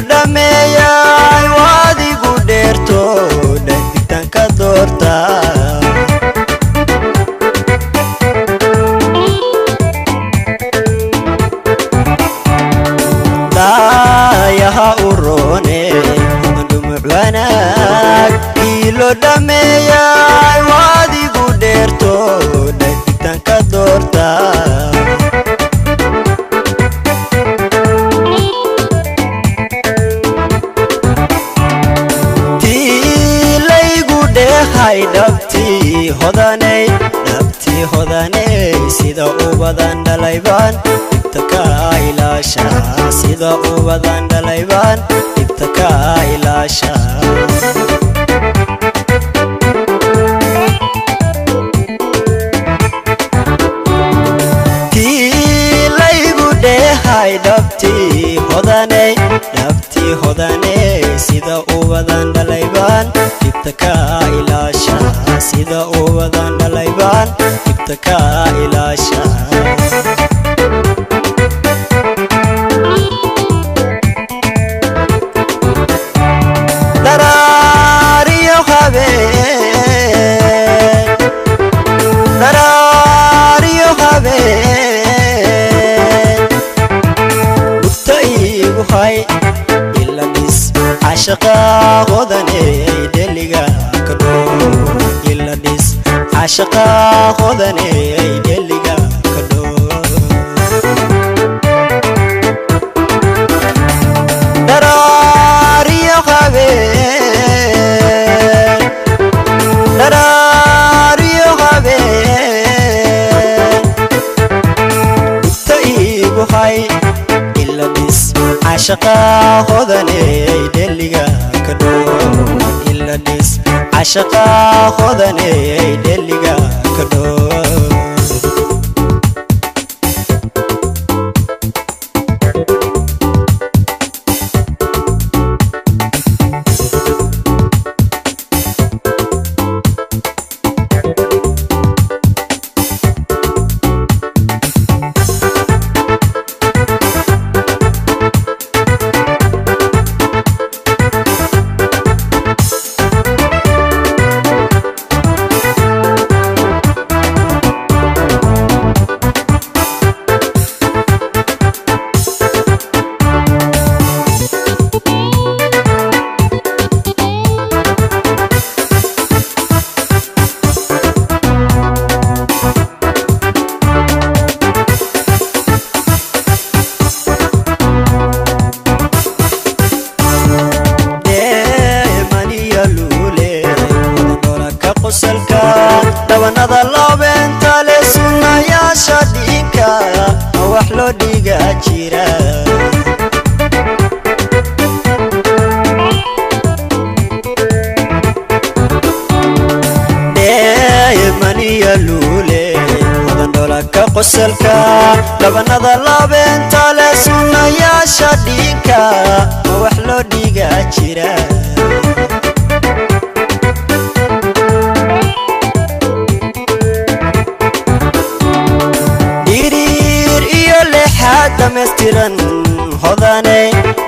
dhameeyay waadigu dheerto dhagtan ka doorta daayaha urone dumuc wanaag ilo dhameeyay waadigu dheerto dhagtan ka doorta hay dhabti hodanay sida ubadan dhalayban ibta ka ilaasha sida ubadan dhalayban ibta ka ilaasha tilaygu dheehay dhabti hodanay sida ubadan dhalayban ibta ka ilaasha sida ubadan dhalayban ibta ka ilaasha darariyo habeen dhugta iigu hay iladhis cashaqa hodanay deliga iladhis cashaqa hodanay deliga kadho darariyo habeen dhugta iigu hay iladhis cashaqa hodanay deliga kadho iladhis cashaqa hodanay deliga kadho dabanada loobeenta le sunnayaasha dhiinka wax loo dhiga jira maniya luule wadandholaka qosalka dabanada loobeenta le sunnayaasha dhiinka wax loo dhiga jira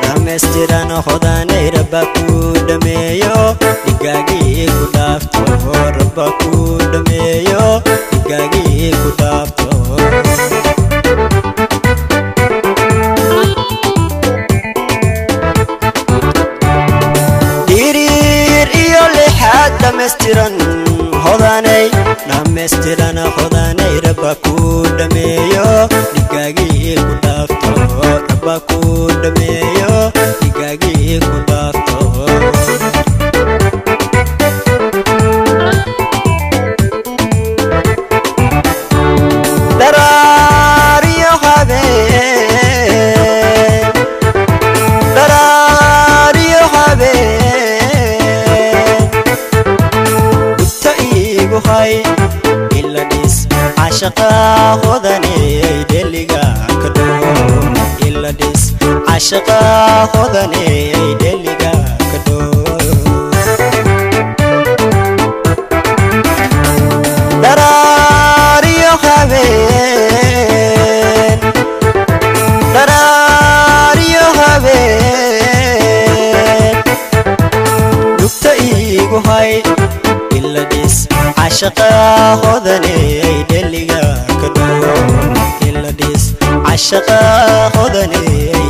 dhammaystiran hodanay rabba ku dhameeyo dhigaagii ku dhaafto rabba ku dhameeyo dhigaagii ku dhaafto dhiriir iyo lixaad dhammaystiran hodanay rabba ku dhameeyo dhigaagii ku dhaafto rabba ku dhameeyo dhigaagii ku dhaafto darariyo habeen dhugta iigu hay iladhis cashaqa hodanay deliga kadho iladhis cashaqa hodanay deliga kadho darariyo habeen igu hay ila dhis cashaqa hodanay dheliga ka dhow ila dhis cashaqa hodanay